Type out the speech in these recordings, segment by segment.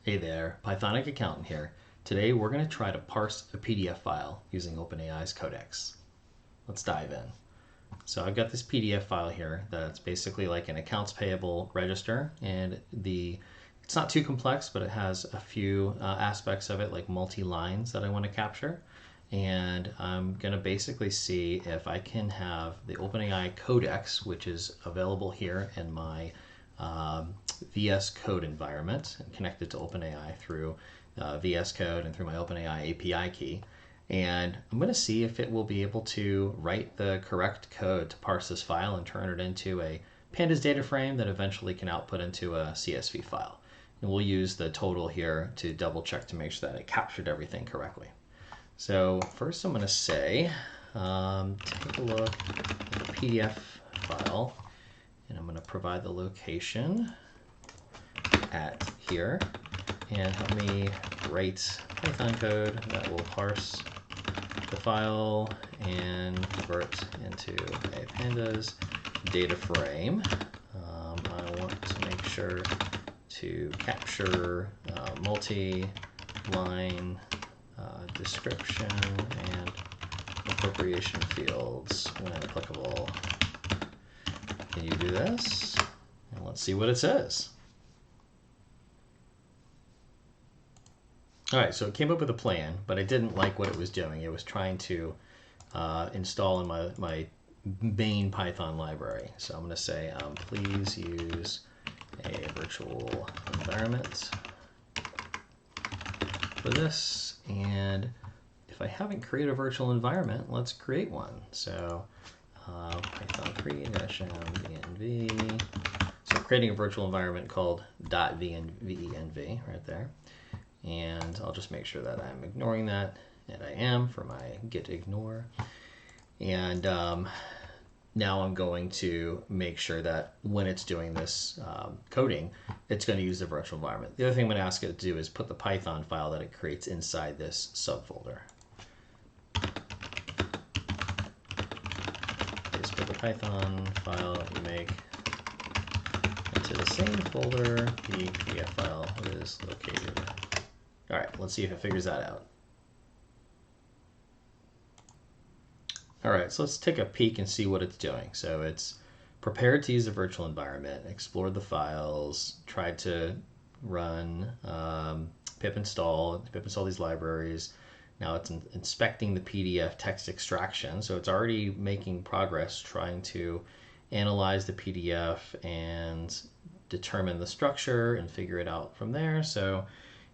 Hey there, Pythonic Accountant here. Today we're going to try to parse a PDF file using OpenAI's Codex. Let's dive in. So I've got this PDF file here that's basically like an accounts payable register, and it's not too complex, but it has a few aspects of it, like multi-lines that I want to capture. And I'm going to basically see if I can have the OpenAI Codex, which is available here in my VS Code environment and connected to OpenAI through VS Code and through my OpenAI API key. And I'm going to see if it will be able to write the correct code to parse this file and turn it into a pandas data frame that eventually can output into a CSV file. And we'll use the total here to double check to make sure that it captured everything correctly. So first I'm going to say, take a look at the PDF file, and I'm going to provide the location at here, and help me write Python code that will parse the file and convert into a pandas data frame. I want to make sure to capture multi-line description and appropriation fields when applicable. Can you do this? And let's see what it says. All right, so it came up with a plan, but I didn't like what it was doing. It was trying to install in my main Python library. So I'm going to say, please use a virtual environment for this. And if I haven't created a virtual environment, let's create one. So Python create-mvenv. So I'm creating a virtual environment called .venv right there. And I'll just make sure that I'm ignoring that, and I am for my git ignore. And now I'm going to make sure that when it's doing this coding, it's going to use the virtual environment. The other thing I'm going to ask it to do is put the Python file that it creates inside this subfolder. Just put the Python file that you make into the same folder the PDF file is located. All right, let's see if it figures that out. All right, so let's take a peek and see what it's doing. So it's prepared to use a virtual environment, explored the files, tried to run pip install these libraries. Now it's inspecting the PDF text extraction. So it's already making progress trying to analyze the PDF and determine the structure and figure it out from there. So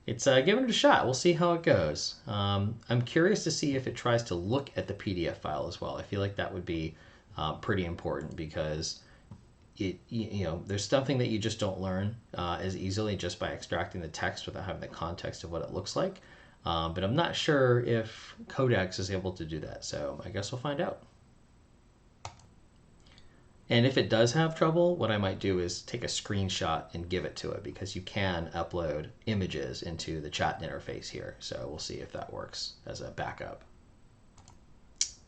it's giving it a shot. We'll see how it goes. I'm curious to see if it tries to look at the PDF file as well. I feel like that would be pretty important, because there's something that you just don't learn as easily just by extracting the text without having the context of what it looks like. But I'm not sure if Codex is able to do that, so I guess we'll find out. And if it does have trouble, what I might do is take a screenshot and give it to it, because you can upload images into the chat interface here. So we'll see if that works as a backup.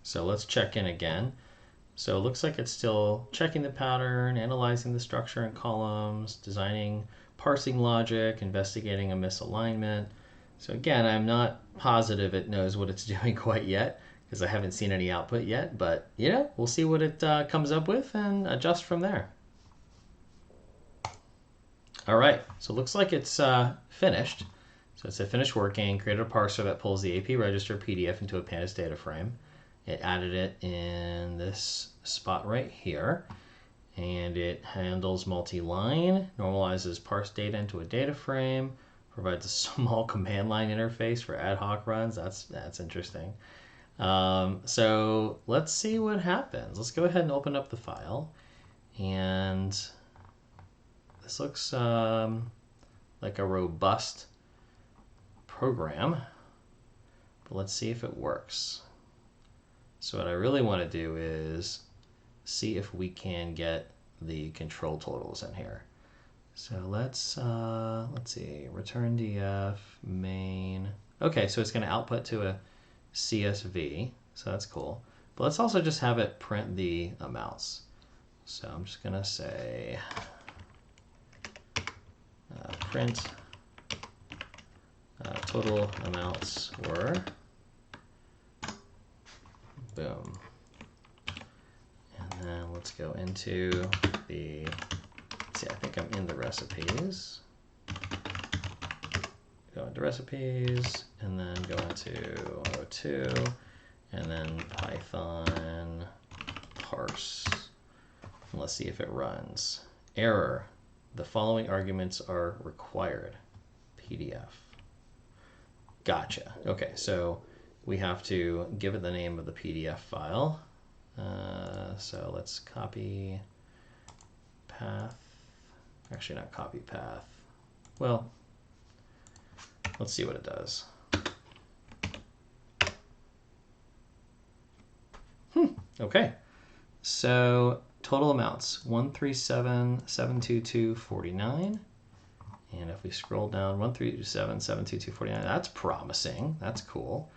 So let's check in again. So it looks like it's still checking the pattern, analyzing the structure and columns, designing parsing logic, investigating a misalignment. So again, I'm not positive it knows what it's doing quite yet, because I haven't seen any output yet, but we'll see what it comes up with and adjust from there. All right, so it looks like it's finished. So it said finished working, created a parser that pulls the AP register PDF into a pandas data frame. It added it in this spot right here, and it handles multi-line, normalizes parse data into a data frame, provides a small command line interface for ad hoc runs. That's interesting. So let's see what happens. Let's go ahead and open up the file, and this looks like a robust program, but let's see if it works. So what I really want to do is see if we can get the control totals in here. So let's see, return df main. Okay, so it's going to output to a CSV, so that's cool. But let's also just have it print the amounts. So I'm just gonna say print total amounts were. Boom. And then let's go into the, let's see, I think I'm in the recipes. Go into recipes, and then go into 02, and then Python parse. And let's see if it runs. Error. The following arguments are required. PDF. Gotcha. Okay, so we have to give it the name of the PDF file. So let's copy path. Actually, not copy path. Well, let's see what it does. Okay. So total amounts 137,722.49. And if we scroll down 137,722.49, that's promising. That's cool.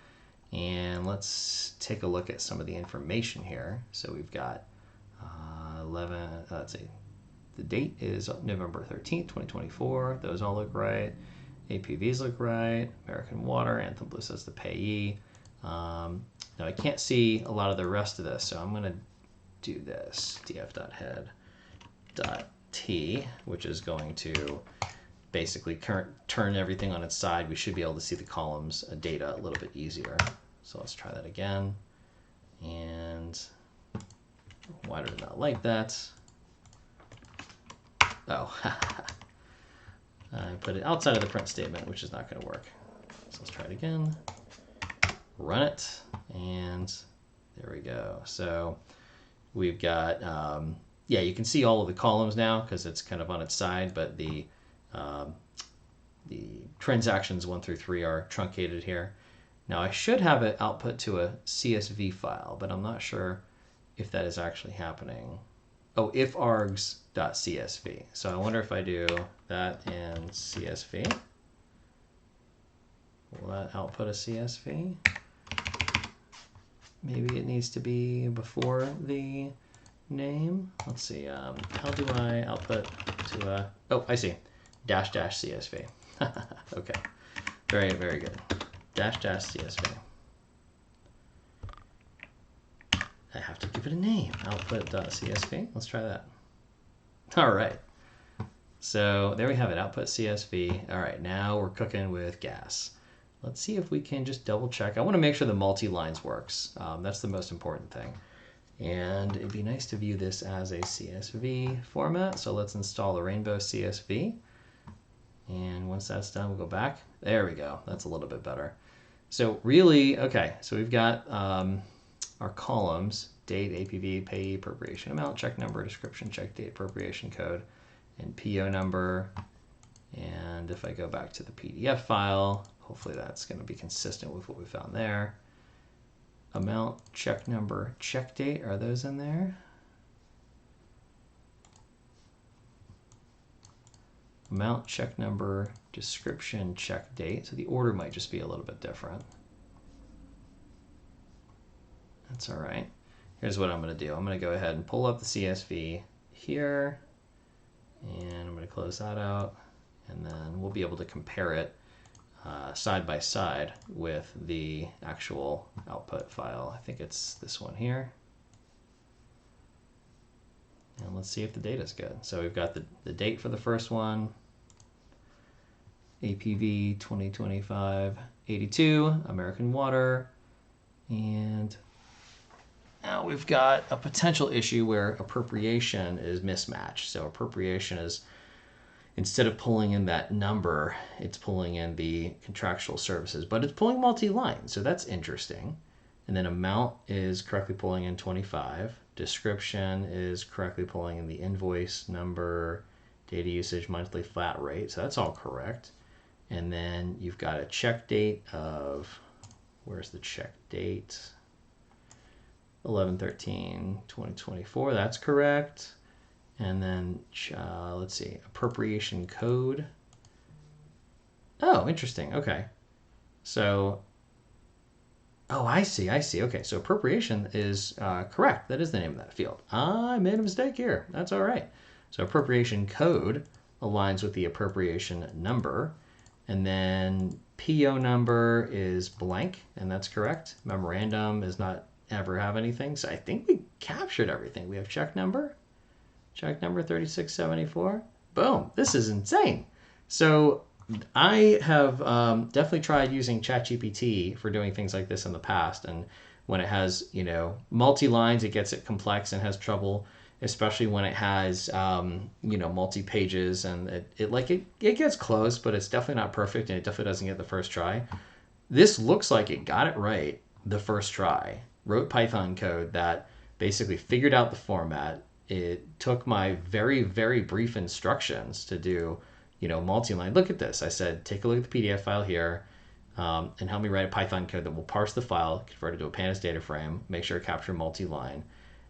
And let's take a look at some of the information here. So we've got 11, let's see, the date is November 13th, 2024. Those all look right. APVs look right. American Water, Anthem Blue says the payee. Now I can't see a lot of the rest of this, so I'm going to do this, df.head.t, which is going to basically turn everything on its side. We should be able to see the columns data a little bit easier. So let's try that again. And why did it not like that? Oh, I put it outside of the print statement, which is not going to work. So let's try it again. Run it, and there we go. So we've got, yeah, you can see all of the columns now because it's kind of on its side, but the transactions 1 through 3 are truncated here. Now I should have it output to a CSV file, but I'm not sure if that is actually happening. Oh, if args.csv. So I wonder if I do that in CSV. Will that output a CSV? Maybe it needs to be before the name. Let's see. How do I output to a? Oh, I see. Dash CSV. Okay. Very, very good. Dash CSV. I have to give it a name. Output.csv. Let's try that. All right. So there we have it. Output CSV. All right. Now we're cooking with gas. Let's see if we can just double check. I want to make sure the multi-lines works. That's the most important thing. And it'd be nice to view this as a CSV format. So let's install the Rainbow CSV. And once that's done, we'll go back. There we go. That's a little bit better. So really, okay, so we've got our columns, date, APV, payee, appropriation amount, check number, description, check date, appropriation code, and PO number. And if I go back to the PDF file, hopefully that's going to be consistent with what we found there. Amount, check number, check date, are those in there? Amount, check number, description, check date. So the order might just be a little bit different. That's all right. Here's what I'm going to do. I'm going to go ahead and pull up the CSV here, and I'm going to close that out, and then we'll be able to compare it side by side with the actual output file. I think it's this one here. And let's see if the data is good. So we've got the date for the first one, APV 2025-82, American Water, and now we've got a potential issue where appropriation is mismatched. So appropriation is, instead of pulling in that number, it's pulling in the contractual services, but it's pulling multi-line, so that's interesting. And then amount is correctly pulling in 25. Description is correctly pulling in the invoice number, data usage, monthly flat rate, so that's all correct. And then you've got a check date of, where's the check date? 11/13/2024, that's correct. And then let's see, appropriation code. Oh, interesting. Okay. So, oh, I see. Okay, so appropriation is correct. That is the name of that field. I made a mistake here. That's all right. So appropriation code aligns with the appropriation number. And then PO number is blank, and that's correct. Memorandum does not ever have anything. So I think we captured everything. We have check number 3674. Boom, this is insane. So I have definitely tried using ChatGPT for doing things like this in the past. And when it has, multi-lines, it gets it complex and has trouble, especially when it has, multi-pages, and it gets close, but it's definitely not perfect, and it definitely doesn't get the first try. This looks like it got it right the first try. Wrote Python code that basically figured out the format. It took my very, very brief instructions to do, multi-line. Look at this. I said, take a look at the PDF file here, and help me write a Python code that will parse the file, convert it to a pandas data frame, make sure it capture multi-line.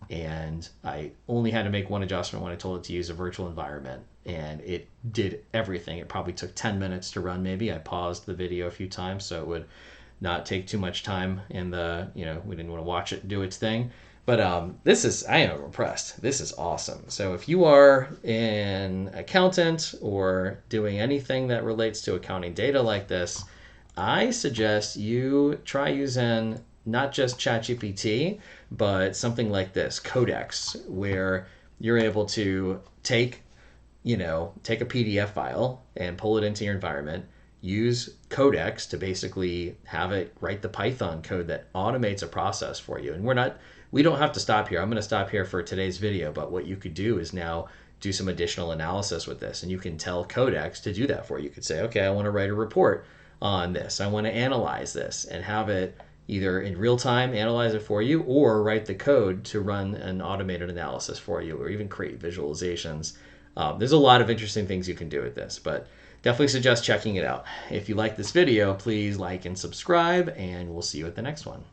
And I only had to make one adjustment when I told it to use a virtual environment, and it did everything. It probably took 10 minutes to run maybe. I paused the video a few times so it would not take too much time in the, we didn't want to watch it do its thing. But I am impressed. This is awesome. So if you are an accountant or doing anything that relates to accounting data like this, I suggest you try using not just ChatGPT, but something like this, Codex, where you're able to take a PDF file and pull it into your environment, use Codex to basically have it write the Python code that automates a process for you. And we don't have to stop here. I'm going to stop here for today's video, but what you could do is now do some additional analysis with this, and you can tell Codex to do that for you. You could say, okay, I want to write a report on this. I want to analyze this, and have it either in real time analyze it for you, or write the code to run an automated analysis for you, or even create visualizations. There's a lot of interesting things you can do with this, but definitely suggest checking it out. If you like this video, please like and subscribe, and we'll see you at the next one.